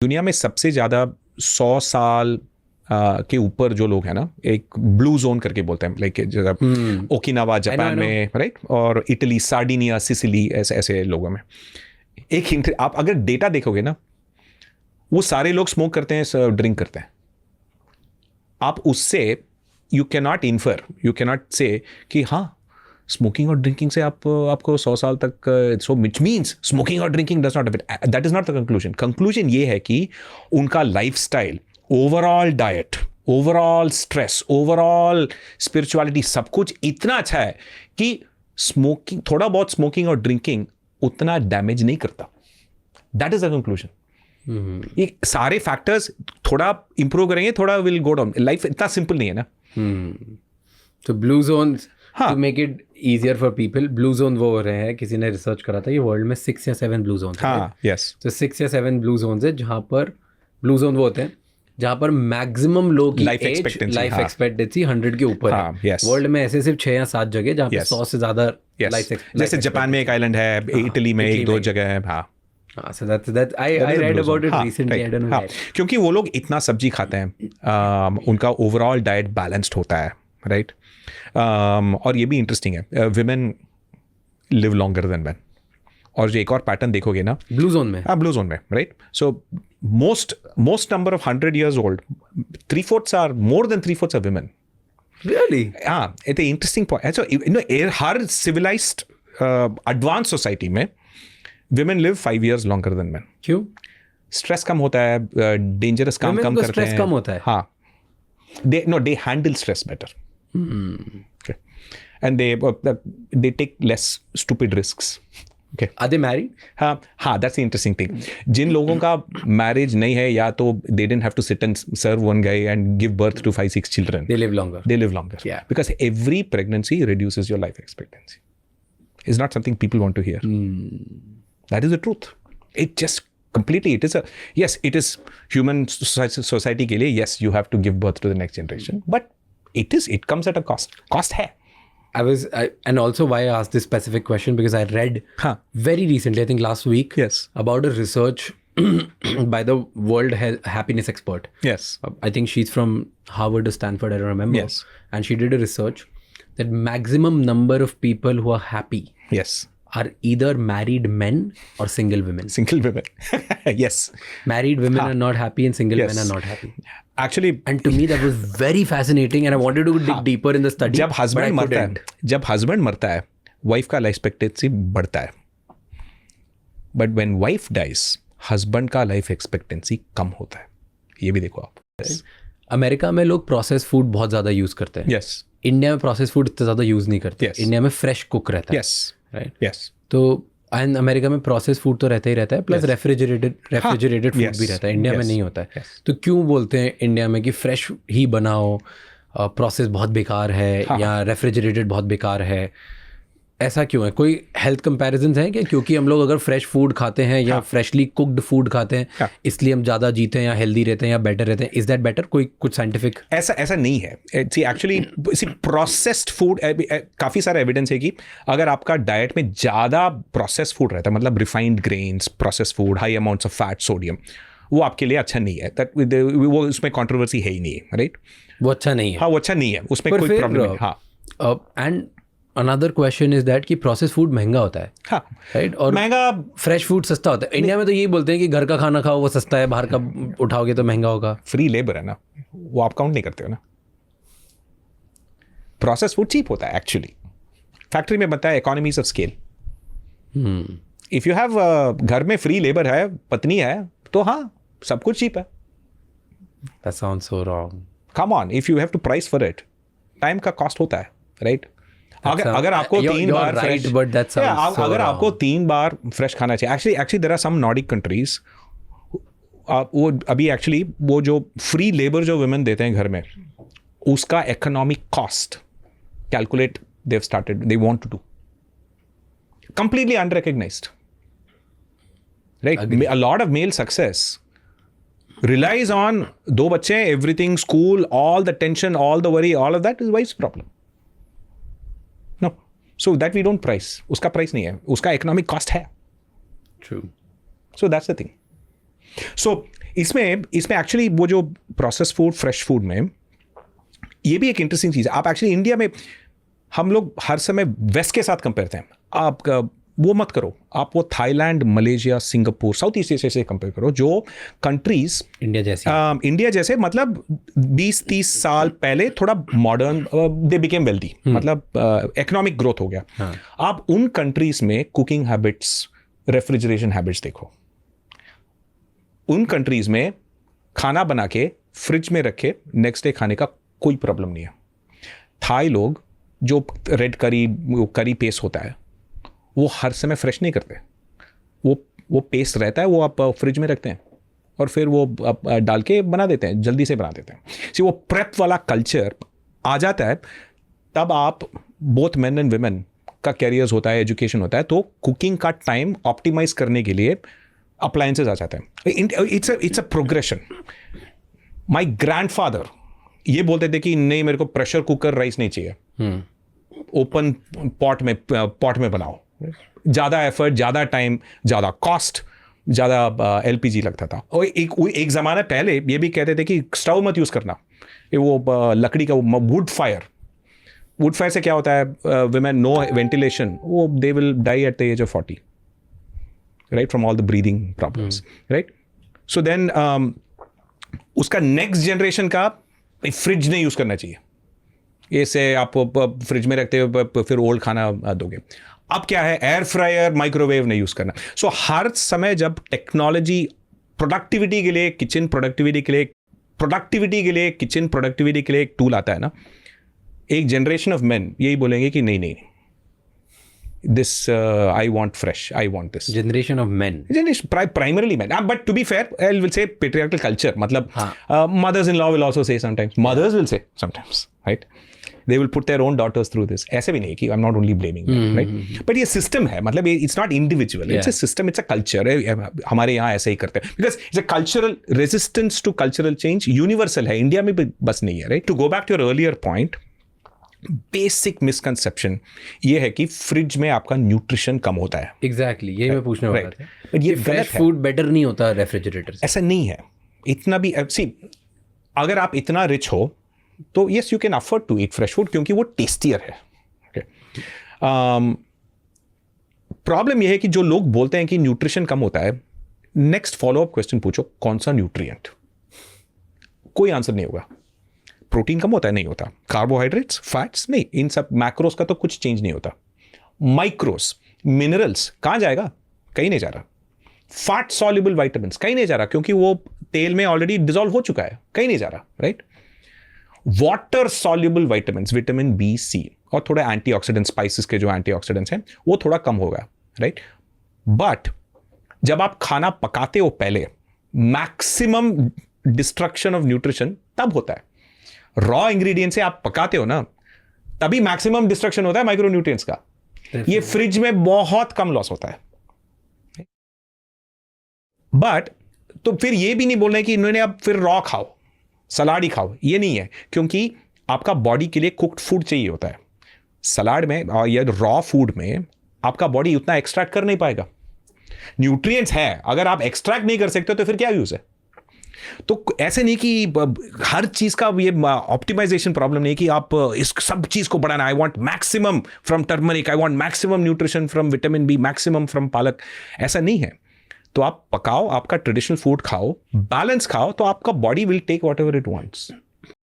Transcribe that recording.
दुनिया में सबसे ज़्यादा 100 साल के ऊपर जो लोग हैं ना, एक ब्लू जोन करके बोलते हैं, लाइक जगह ओकिनावा जापान में, राइट, और इटली, सार्डिनिया, सिसिली, ऐसे ऐसे लोगों में एक आप अगर डेटा देखोगे ना, वो सारे लोग स्मोक करते हैं, ड्रिंक करते हैं. आप उससे you can not infer, you can not say कि हाँ स्मोकिंग और ड्रिंकिंग से आपको 100 साल तक, सो विच मीन्स स्मोकिंग और drinking does not affect. That is not the conclusion. Conclusion ये है कि उनका lifestyle, overall diet, overall stress, overall spirituality, सब कुछ इतना अच्छा है कि स्मोकिंग, थोड़ा बहुत स्मोकिंग और ड्रिंकिंग उतना डैमेज नहीं करता. That is the conclusion. ये सारे फैक्टर्स थोड़ा इंप्रूव करेंगे, थोड़ा विल गो डाउन. लाइफ इतना सिंपल नहीं है ना. तो blue zones, to make it easier for people, blue zone वो हो रहे हैं, किसी ने रिसर्च करा था, ये वर्ल्ड में 6 या 7 ब्लू जोन्स हैं. हाँ, यस. तो 6 या 7 ब्लू जोन्स है जहाँ पर ब्लू जोन वो होते हैं जहाँ पर मैक्सिमम लोग की लाइफ एक्सपेक्टेंसी 100 के ऊपर है. वर्ल्ड में ऐसे सिर्फ 6 या 7 जगह जहाँ पे 100 से ज्यादा लाइफ, जैसे जापान में एक आइलैंड है, इटली में 1-2 जगह है. हाँ, so that I read about it recently. I don't know why. क्योंकि वो लोग इतना सब्जी खाते हैं, उनका ओवरऑल डाइट बैलेंस्ड होता है, राइट. और ये भी इंटरेस्टिंग है, women live longer than man. और जो एक और पैटर्न देखोगे ना ब्लू जोन में, ब्लू जोन में, right. So most number of 100 years old, 3/4 are more than 3/4 are women. Really? हाँ, it's an interesting point. So her civilized advanced society में women live 5 years longer than men. क्यों? Stress कम होता है, dangerous काम कम करते हैं. Stress कम होता है. हाँ, they handle stress better. Okay. And they take less stupid risks. Okay. Are they married? हाँ, that's the interesting thing. जिन लोगों का मैरिज नहीं है, या तो they didn't have to sit and serve one guy and give birth to 5-6 children. They live longer. Yeah. Because every pregnancy reduces your life expectancy. It's not something people want to hear. That is the truth. It just completely, it is human society के लिए, yes, you have to give birth to the next generation, but it comes at a cost. Cost है. And also why I asked this specific question, because I read very recently, I think last week, yes, about a research by the World Happiness expert. Yes. I think she's from Harvard or Stanford, I don't remember. Yes. And she did a research that maximum number of people who are happy, yes, are either married men or single women. Single women. Yes. Married women are not happy and single men are not happy. Actually, and to me that was very fascinating and I wanted to dig deeper in the study. जब husband मरता है, wife का life expectancy बढ़ता है. But when wife dies, husband का life expectancy कम होता है. ये भी देखो आप. Yes. अमेरिका में लोग प्रोसेस फूड बहुत ज़्यादा यूज़ करते हैं. Yes. इंडिया में प्रोसेस फूड इतना ज़्यादा यूज़ नहीं करते. Yes. इंडिया में फ्रेश कुक रहता है. Yes. राइट. Yes. तो एंड अमेरिका में प्रोसेस फूड तो रहता ही रहता है, प्लस रेफ्रिजरेटेड फूड भी रहता है. इंडिया में नहीं होता है. तो क्यों बोलते हैं इंडिया में कि फ्रेश ही बनाओ, प्रोसेस बहुत बेकार है, या रेफ्रिजरेटेड बहुत बेकार है? ऐसा क्यों है? कोई हेल्थ कंपैरिजन्स हैं क्या? क्योंकि हम लोग अगर फ्रेश फूड खाते हैं या फ्रेशली कुक्ड फूड खाते हैं, इसलिए हम ज़्यादा जीते हैं या हेल्दी रहते हैं या बेटर रहते हैं. Is that better? कोई कुछ साइंटिफिक? ऐसा नहीं है. एक्चुअली प्रोसेस्ड फूड, काफ़ी सारा एविडेंस है कि अगर आपका डाइट में ज़्यादा प्रोसेस्ड फूड रहता है, मतलब refined grains, processed food, high amounts of fat, sodium, वो आपके लिए अच्छा नहीं है. वो उसमें कॉन्ट्रोवर्सी है ही नहीं है, राइट. वो अच्छा नहीं है. हाँ, वो अच्छा नहीं है, उसमें कोई प्रॉब्लम नहीं. हाँ. And another question is that कि प्रोसेस फूड महंगा होता है. हाँ, राइट. और महंगा, फ्रेश फूड सस्ता होता है. इंडिया में तो यही बोलते हैं कि घर का खाना खाओ वो सस्ता है, बाहर का उठाओगे तो महंगा होगा. फ्री लेबर है ना, वो आप काउंट नहीं करते हो ना. प्रोसेस फूड चीप होता है एक्चुअली. फैक्ट्री में बनता है, economies of scale. If you have घर में फ्री लेबर है, पत्नी है, तो हाँ, सब कुछ चीप है. That sounds so wrong. Come on, if you have to price for it, time का कॉस्ट होता है, राइट. अगर आपको 3 बार फ्रेश, अगर आपको 3 बार फ्रेश खाना चाहिए. Actually there are some Nordic countries, वो अभी एक्चुअली वो जो फ्री लेबर जो वुमेन देते हैं घर में, उसका economic cost calculate they've started, they want to do. Completely unrecognised, right. A lot of male success relies on 2 बच्चे, everything, school, all the tension, all the worry, all of that is wife's problem. No. So that we don't price. उसका price नहीं है, उसका economic cost है. True. So that's the thing. So इसमें actually वो जो process food, fresh food में ये भी एक इंटरेस्टिंग चीज़ है। आप एक्चुअली इंडिया में हम लोग हर समय वेस्ट के साथ कंपेयर करते हैं, आप वो मत करो। आप वो Thailand, Malaysia, Singapore, south east Asia से कंपेयर करो, जो कंट्रीज इंडिया जैसे मतलब 20-30 साल पहले थोड़ा मॉडर्न, दे बिकेम वेल्दी, मतलब इकोनॉमिक ग्रोथ हो गया। हाँ. आप उन कंट्रीज में कुकिंग हैबिट्स, रेफ्रिजरेशन हैबिट्स देखो। उन कंट्रीज में खाना बना के फ्रिज में रखे नेक्स्ट डे खाने का कोई प्रॉब्लम नहीं है। थाई लोग जो रेड करी पेस्ट होता है वो हर समय फ्रेश नहीं करते, वो पेस्ट रहता है, वो आप फ्रिज में रखते हैं और फिर वो आप डाल के बना देते हैं, जल्दी से बना देते हैं। वो प्रेप वाला कल्चर आ जाता है, तब आप बोथ मेन एंड विमेन का कैरियर्स होता है, एजुकेशन होता है, तो कुकिंग का टाइम ऑप्टिमाइज करने के लिए अप्लायंसेज आ जाते हैं। It's a progression. My grandfather ये बोलते थे कि नहीं, मेरे को प्रेशर कुकर राइस नहीं चाहिए, ओपन पॉट में बनाओ, ज़्यादा एफर्ट, ज़्यादा टाइम, ज़्यादा कॉस्ट, ज़्यादा एलपीजी लगता था। और एक ज़माना पहले ये भी कहते थे कि स्टव मत यूज़ करना, वो लकड़ी का वुड फायर से क्या होता है, women नो वेंटिलेशन, वो they will die at the age of 40, right, from all the breathing problems, right. So then उसका नेक्स्ट जनरेशन का फ्रिज नहीं यूज़ करना चाहिए, ऐसे आप फ्रिज में रखते हो फिर ओल्ड खाना दोगे। अब क्या है, एयर फ्रायर, माइक्रोवेव नहीं यूज़ करना। सो हर समय जब टेक्नोलॉजी प्रोडक्टिविटी के लिए, किचन प्रोडक्टिविटी के लिए एक टूल आता है ना, एक जनरेशन ऑफ मेन यही बोलेंगे कि नहीं, this I want fresh, I want this. Generation of men, primarily men, but to be fair I will say patriarchal culture, मतलब mothers in law will also say sometimes, right, they will put their own daughters through this. ऐसे भी नहीं कि I'm not only blaming them, right? But ये system है, मतलब it's not individual, it's a system, it's a culture. हमारे यहाँ ऐसे ही करते हैं, because it's a cultural resistance to cultural change, universal है, इंडिया में भी बस नहीं है, right? To go back to your earlier point, basic misconception ये है कि फ्रिज में आपका न्यूट्रिशन कम होता है। एग्जैक्टली, यही मैं पूछने वाला था। बट ये फ्रेश फूड बेटर नहीं होता रेफ्रिजरेटर से? ऐसा नहीं है, इतना भी। सी, अगर आप इतना रिच हो तो yes, you can afford to eat fresh food, क्योंकि वो टेस्टियर है। प्रॉब्लम यह है कि जो लोग बोलते हैं कि न्यूट्रिशन कम होता है, नेक्स्ट फॉलोअप क्वेश्चन पूछो, कौन सा न्यूट्रिएंट? कोई आंसर नहीं होगा। प्रोटीन कम होता है? नहीं होता। Carbohydrates, fats? नहीं। इन सब मैक्रोस का तो कुछ चेंज नहीं होता। माइक्रोस, मिनरल्स कहाँ जाएगा? कहीं नहीं जा रहा। फैट सॉल्युबल विटामिन्स कहीं नहीं जा रहा, क्योंकि वो तेल में ऑलरेडी डिसॉल्व हो चुका है, कहीं नहीं जा रहा, right. Water soluble vitamins, vitamin B, C और थोड़ा एंटीऑक्सीडेंट, स्पाइसेस के जो एंटीऑक्सीडेंट्स हैं वो थोड़ा कम होगा, राइट। बट जब आप खाना पकाते हो पहले, मैक्सिमम डिस्ट्रक्शन ऑफ न्यूट्रिशन तब होता है। रॉ इंग्रेडिएंट से आप पकाते हो ना, तभी मैक्सिमम डिस्ट्रक्शन होता है माइक्रोन्यूट्रिएंट्स का। ये फ्रिज में बहुत कम लॉस होता है। बट तो फिर ये भी नहीं बोलना है कि इन्होंने अब फिर रॉ खाओ, सलाद ही खाओ, ये नहीं है, क्योंकि आपका बॉडी के लिए कुक्ड फूड चाहिए होता है। सलाद में और या रॉ फूड में आपका बॉडी उतना एक्सट्रैक्ट कर नहीं पाएगा। न्यूट्रिएंट्स है, अगर आप एक्सट्रैक्ट नहीं कर सकते तो फिर क्या यूज है? तो ऐसे नहीं कि हर चीज का ये ऑप्टिमाइजेशन प्रॉब्लम नहीं कि आप इस सब चीज को बढ़ाना। I want maximum from turmeric, I want maximum nutrition from vitamin B, maximum from palak, ऐसा नहीं है। तो आप पकाओ, आपका ट्रेडिशनल फूड खाओ, बैलेंस खाओ, तो आपका body will take whatever it wants.